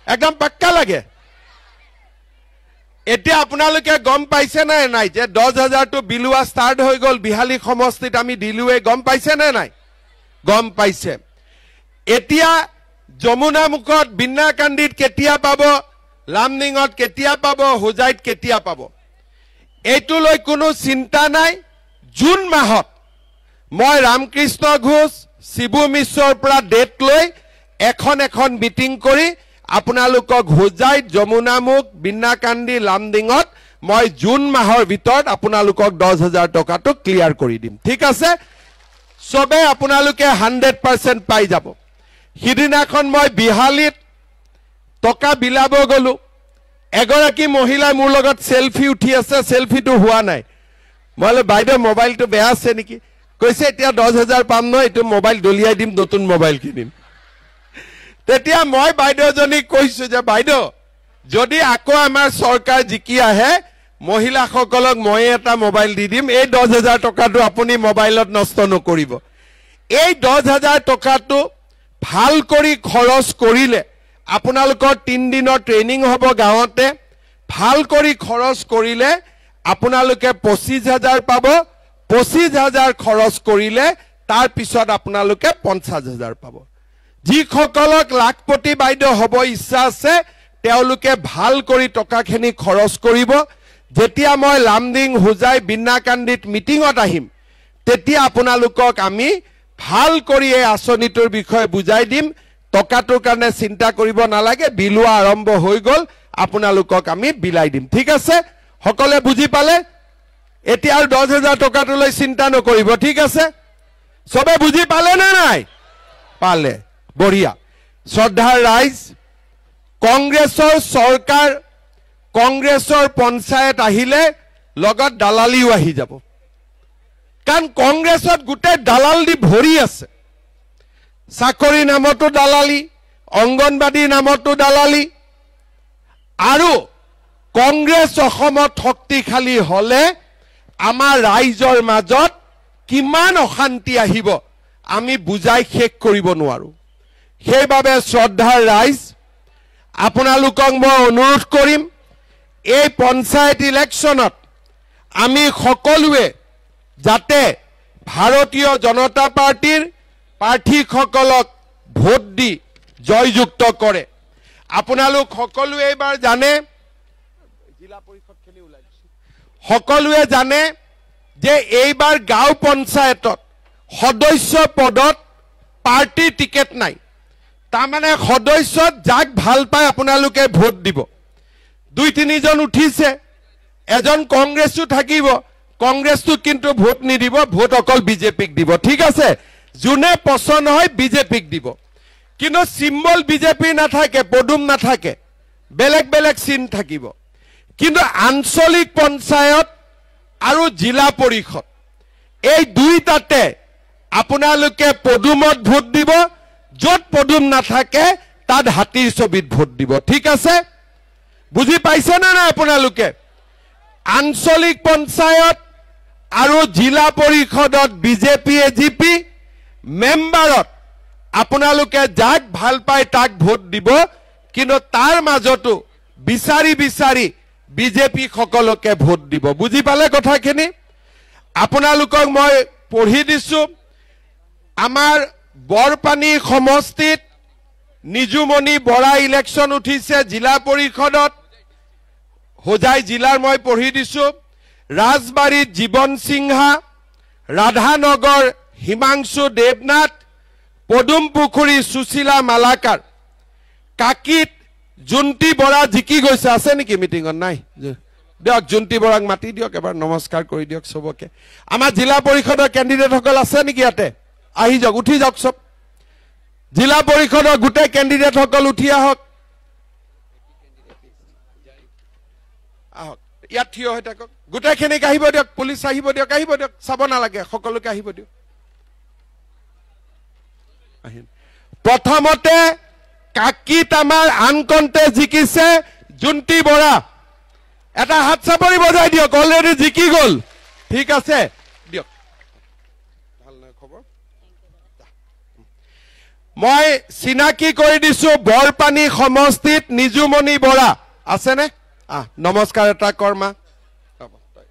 একদম পাক্কা লাগে এতিয়া আপোনালোকে গম পাইছে না নাই যে 10,000 টো বিলুৱা ষ্টাৰ্ট হৈ গল বিহালী সমষ্টিত আমি দিলুৱে গম পাইছে না নাই গম পাইছে এতিয়া যমুনা মুখত বিন্নাকান্দিত কেতিয়া পাব লামডিঙত কেতিয়া পাব হোজাইত কেতিয়া পাব এইটো লৈ কোনো চিন্তা নাই জুন মাহত মই ৰামকৃষ্ণ ঘোষ শিবু মিশ্ৰৰ পৰা ডেট লৈ এখন মিটিং কৰি আপোনালোকক হোজাইত যমুনামুখ বিন্নাকান্দি লামডিঙত মই জুন মাহৰ ভিতৰত আপোনালোকক 10,000 টকাটো ক্লিয়াৰ কৰি দিম ঠিক আছে সবে আপোনালোকে 100% পাই যাব হিদিনাখন মই বিহালীত টকা বিলাব গলো এগৰাকী মহিলা মোৰ লগত সেলফি উঠি আছে সেলফিটো হোৱা নাই মই বাইদেউ মোবাইলটো বেয়া আছে নেকি কৈছে এতিয়া 10,000 পাম ন এটো মোবাইল দলিয়াই দিম নতুন মোবাইল কিনিম তেতিয়া মই বাইদেউজনী কৈছো যে বাইদেউ যদি আকৌ আমাৰ চৰকাৰ জিকি আহে মহিলাসকলক মই এটা মোবাইল দি দিম এই 10,000 টকাটো আপুনি মোবাইলত নষ্ট নকৰিব এই 10,000 টকাটো ভাল কৰি খৰচ কৰিলে আপোনালোকৰ 3 দিনৰ ট্ৰেইনিং হ'ব গাঁৱতে ভাল কৰি খৰচ কৰিলে আপোনালোকে 25,000 পাব 25,000 খৰচ কৰিলে তাৰ পিছত আপোনালোকে 50,000 পাব যিসকলক লাখপতি বাইদেউ হ'ব ইচ্ছা আছে তেওঁলোকে ভাল কৰি টকাখিনি খৰচ কৰিব যেতিয়া মই লামডিং হুজাই বিন্নাকান্দিত মিটিঙত আহিম তেতিয়া আপোনালোকক আমি ভাল কৰি এই আঁচনিটোৰ বিষয়ে বুজাই দিম টকাটোৰ কাৰণে চিন্তা কৰিব নালাগে বিলোৱা আৰম্ভ হৈ গ'ল আপোনালোকক আমি বিলাই দিম ঠিক আছে সকলে বুজি পালে এতিয়া আৰু 10,000 টকাটোলৈ চিন্তা নকৰিব ঠিক আছে সবে বুজি পালে নে নাই পালে বঢ়িয়া শ্ৰদ্ধাৰ ৰাইজ কংগ্ৰেছৰ চৰকাৰ কংগ্ৰেছৰ পঞ্চায়ত আহিলে লগত দালালিও আহি যাব কাৰণ কংগ্ৰেছত গোটেই দালাল দি ভৰি আছে চাকৰি নামতো দালালি অংগনবাদী নামতো দালালি আৰু কংগ্ৰেছ অসমত শক্তিশালী হলে আমাৰ ৰাইজৰ মাজত কিমান অশান্তি আহিব আমি বুজাই শেষ কৰিব নোৱাৰো সেইবাবে শ্ৰদ্ধাৰ ৰাইজ আপোনালোকক মই অনুৰোধ কৰিম এই পঞ্চায়ত ইলেকশ্যনত আমি সকলোৱে যাতে ভাৰতীয় জনতা পাৰ্টিৰ প্ৰাৰ্থীসকলক ভোট দি জয়যুক্ত কৰে আপোনালোক সকলোৱে এবাৰ জানে জিলা পৰিষদখিনি ওলাই সকলোৱে জানে যে এইবাৰ গাঁও পঞ্চায়তত সদস্য পদত পাৰ্টি টিকেট নাই তাৰমানে সদস্যত যাক ভাল পায় আপোনালোকে ভোট দিব 2-3 জন উঠিছে এজন কংগ্ৰেছও থাকিব কংগ্ৰেছটো কিন্তু ভোট নিদিব ভোট অকল বিজেপিক দিব ঠিক আছে যোনে পছন্দ হয় বিজেপিক দিব কিন্তু সিম্বল বিজেপি নাথাকে পদুম নাথাকে বেলেগ বেলেগ চিন থাকিব কিন্তু আঞ্চলিক পঞ্চায়ত আৰু জিলা পৰিষদ এই দুইটাতে আপোনালোকে পদুমত ভোট দিব যত পদুম নাথাকে তাত হাতীৰ ছবিত ভোট দিব ঠিক আছে বুজি পাইছে না না আপোনালোকে আঞ্চলিক পঞ্চায়ত আৰু জিলা পৰিষদত বিজেপি এজিপি মেম্বাৰত আপোনালোকে যাক ভাল পায় তাক ভোট দিব কিন্তু তাৰ মাজতো বিচাৰি বিচাৰি বিজেপি সকলকে ভোট দিব বুজি পালে কথাখিনি আপোনালোকক মই পঢ়ি দিছো আমাৰ বৰপানী সমষ্টিত নিজুমণি বৰা ইলেকশ্যন উঠিছে জিলা পৰিষদত হোজাই জিলাৰ মই পঢ়ি দিছো ৰাজবাৰীত জীৱন সিংহা ৰাধানগৰ হিমাংশু দেৱনাথ পদুম পুখুৰী সুশীলা মালাকাৰ কাকিত জুন্তি বৰা জিকি গৈছে আছে নেকি মিটিঙত নাই দিয়ক জুন্তি বৰাক মাতি দিয়ক এবাৰ নমস্কাৰ কৰি দিয়ক সবকে আমাৰ জিলা পৰিষদৰ কেণ্ডিডেট সকল আছে নেকি ইয়াতে আহি যাওক উঠি যাওক সব জিলা পৰিষদৰ গোটেই কেণ্ডিডেট সকল উঠি আহক আহক ইয়াত থিয় হৈ থাকক গোটেইখিনিক আহিব দিয়ক পুলিচ আহিব দিয়ক চাব নালাগে সকলোকে আহিব দিয়ক প্ৰথমতে কাকিত আমাৰ আনকন্তে জিকিছে জুন্তি বৰা এটা হাত চাপৰি বজাই দিয়ক অলৰেডি জিকি গল ঠিক আছে দিয়ক ভাল না খবৰ মই চিনাকি কৰি দিছো বৰপানী সমষ্টিত নিজুমণি বৰা আছে নে নমস্কাৰ এটা কৰ্মা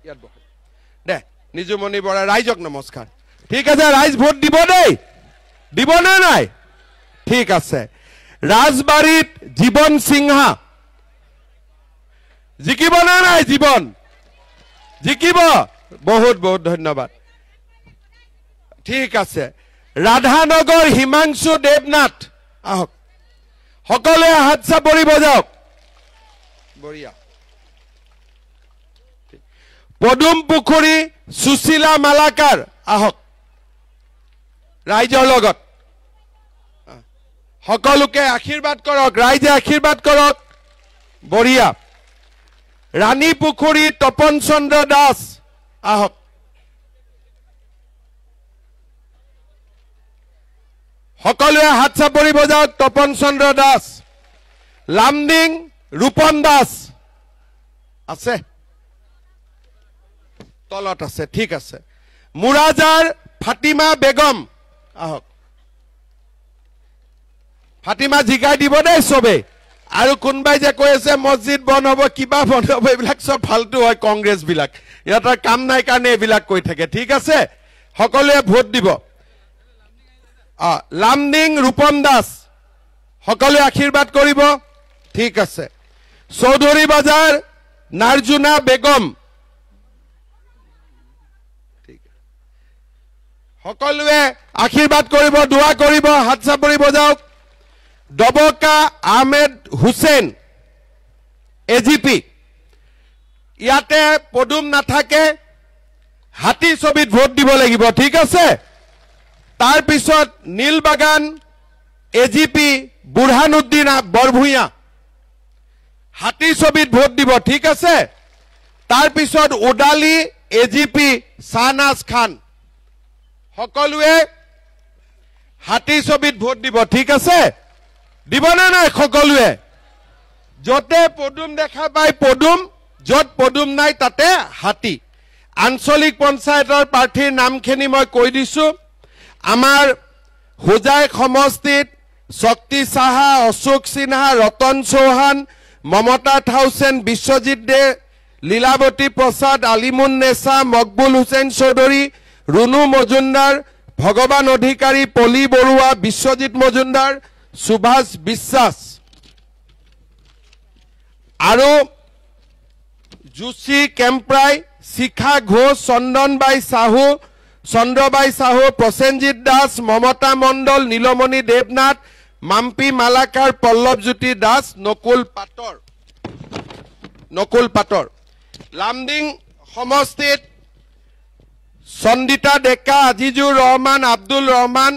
ইয়াত বহ দে নিজুমণি বৰা ৰাইজক নমস্কাৰ ঠিক আছে ৰাইজ ভোট দিব দেই দিব না নাই ঠিক আছে ৰাজবাৰীত জীৱন সিংহা জিকিব না নাই জীৱন জিকিব বহুত বহুত ধন্যবাদ ঠিক আছে ৰাধানগৰ হিমাংশু দেৱনাথ আহক সকলোৱে হাত চাপৰি বজাওক বঢ়িয়া পদুম পুখুৰী সুশীলা মালাকাৰ আহক ৰাইজৰ লগত সকলোকে আশীৰ্বাদ কৰক ৰাইজে আশীৰ্বাদ কৰক বঢ়িয়া ৰাণী পুখুৰী তপন চন্দ্ৰ দাস আহক সকলোৱে হাত চাপৰি বজাওক তপন চন্দ্ৰ দাস লামডিং ৰূপন দাস আছে তলত আছে ঠিক আছে মুৰাজাৰ ফাতিমা বেগম আহক ফাতিমা জিকাই দিব দেই সবে আৰু কোনবাই যে কৈ আছে মছজিদ বন্ধ হ'ব কিবা বন্ধ হ'ব এইবিলাক সব ফালতু হয় কংগ্ৰেছ বিলাক ইয়াৰ কাম নাই কাৰণে এইবিলাক কৈ থাকে ঠিক আছে সকলোৱে ভোট দিব লামডিং ৰূপন দাস সকলোৱে আশীৰ্বাদ কৰিব ঠিক আছে চৌধুৰী বাজাৰ নাৰ্জুনা বেগম সকলোৱে আশীৰ্বাদ কৰিব দোয়া কৰিব হাত চাপৰি বজাওক ডবকা আহমেদ হুছেইন এজিপি ইয়াতে পদুম নাথাকে হাতী ছবিত ভোট দিব লাগিব ঠিক আছে তাৰ পিছত নীলবাগান এজিপি বুৰহানুদ্দিন বৰভূঞা হাতী ছবিত ভোট দিব ঠিক আছে তাৰ পিছত ওদালি এজিপি শাহনাজ খান সকলোৱে হাতী ছবিত ভোট দিব ঠিক আছে দিবনে নাই সকলোৱে যতে পদুম দেখা পায় পদুম যত পদুম নাই তাতে হাতী আঞ্চলিক পঞ্চায়তৰ প্ৰাৰ্থীৰ নামখিনি মই কৈ দিছো আমাৰ হোজাই সমষ্টিত শক্তি সাহা অশোক সিনহা ৰতন চৌহান মমতা থাউচেন বিশ্বজিৎ দে লীলাৱতী প্ৰসাদ আলিমুন নেছা মকবুল হুছেইন চৌধুৰী ৰুনু মজুমদাৰ ভগৱান অধিকাৰী পলি বৰুৱা বিশ্বজিৎ মজুমদাৰ সুভাষ বিশ্বাস আৰু জুচি কেম্প্ৰাই শিখা ঘোষ চন্দনবাই সাহু চন্দ্ৰবাই সাহু প্ৰসেনজিৎ দাস মমতা মণ্ডল নীলমণি দেৱনাথ মাম্পি মালাকাৰ পল্লৱজ্যোতি দাস নকুল পাটৰ লামডিং সমষ্টিত সন্দিতা ডেকা আজিজুৰ ৰহমান আব্দুল ৰহমান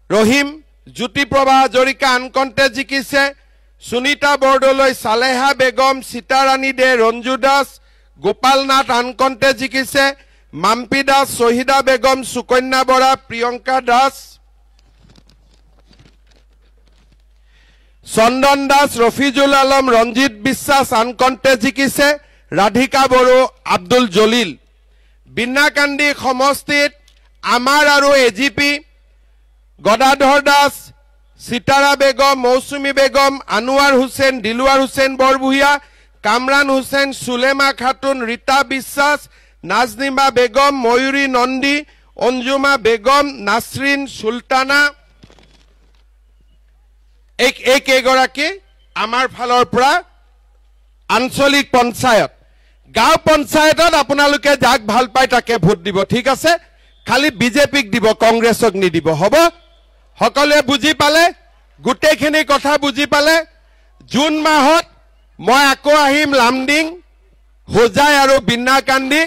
ৰহিম জ্যোতিপ্ৰভা হাজৰিকা আনকণ্ঠে জিকিছে সুনীতা বৰদলৈ সালেহা বেগম সীতাৰাণী দে ৰঞ্জু দাস গোপাল নাথ আনকণ্ঠে জিকিছে মাম্পি দাস শহীদা বেগম সুকন্যা বৰা প্ৰিয়ংকা দাস চন্দন দাস ৰফিজুল আলম ৰঞ্জিত বিশ্বাস আনকণ্ঠে জিকিছে ৰাধিকা বড়ো আব্দুল জলিল বিনাকান্দি সমষ্টিত আমাৰ আৰু এজিপি গদাধৰ দাস সিতাৰা বেগম মৌচুমী বেগম আনোৱাৰ হুছেইন দিলৱাৰ হুছেইন বৰভূঞা কামৰান হুছেইন সুলেমা খাতুন ৰীতা বিশ্বাস নাজনিমা বেগম ময়ূৰী নন্দী অঞ্জুমা বেগম নাছৰিন সুলতানা এইকেইগৰাকী আমাৰ ফালৰ পৰা আঞ্চলিক পঞ্চায়ত গাঁও পঞ্চায়তত আপোনালোকে যাক ভাল পায় তাকে ভোট দিব ঠিক আছে খালি বিজেপিক দিব কংগ্ৰেছক নিদিব হ'ব সকলোৱে বুজি পালে গোটেইখিনি কথা বুজি পালে জুন মাহত মই আকৌ আহিম লামডিং হোজাই আৰু বিনাকান্দি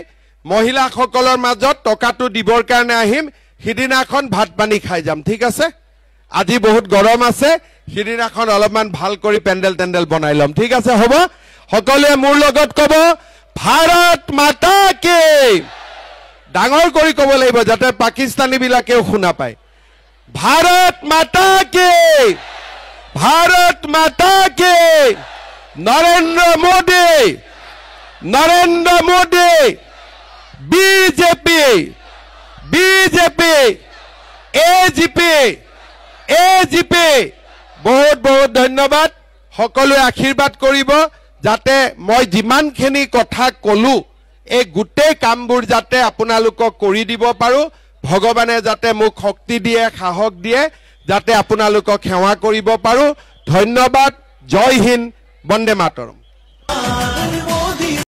মহিলাসকলৰ মাজত টকাটো দিবৰ কাৰণে আহিম সিদিনাখন ভাত পানী খাই যাম ঠিক আছে আজি বহুত গৰম আছে সিদিনাখন অলপমান ভাল কৰি পেণ্ডেল টেণ্ডেল বনাই ল'ম ঠিক আছে হ'ব সকলোৱে মোৰ লগত ক'ব ভাৰত মাতা কি ডাঙৰ কৰি ক'ব লাগিব যাতে পাকিস্তানী বিলাকেও শুনা পায় ভাৰত মাতা কি নৰেন্দ্ৰ মোদী বিজেপি এজিপি বহুত বহুত ধন্যবাদ সকলোৱে আশীৰ্বাদ কৰিব যাতে মই যিমানখিনি কথা ক'লো এই গোটেই কামবোৰ যাতে আপোনালোকক কৰি দিব পাৰো ভগৱানে যাতে মোক শক্তি দিয়ে সাহস দিয়ে যাতে আপোনালোকক সেৱা কৰিব পাৰো ধন্যবাদ জয় হিন্দ বন্দে মাতৰম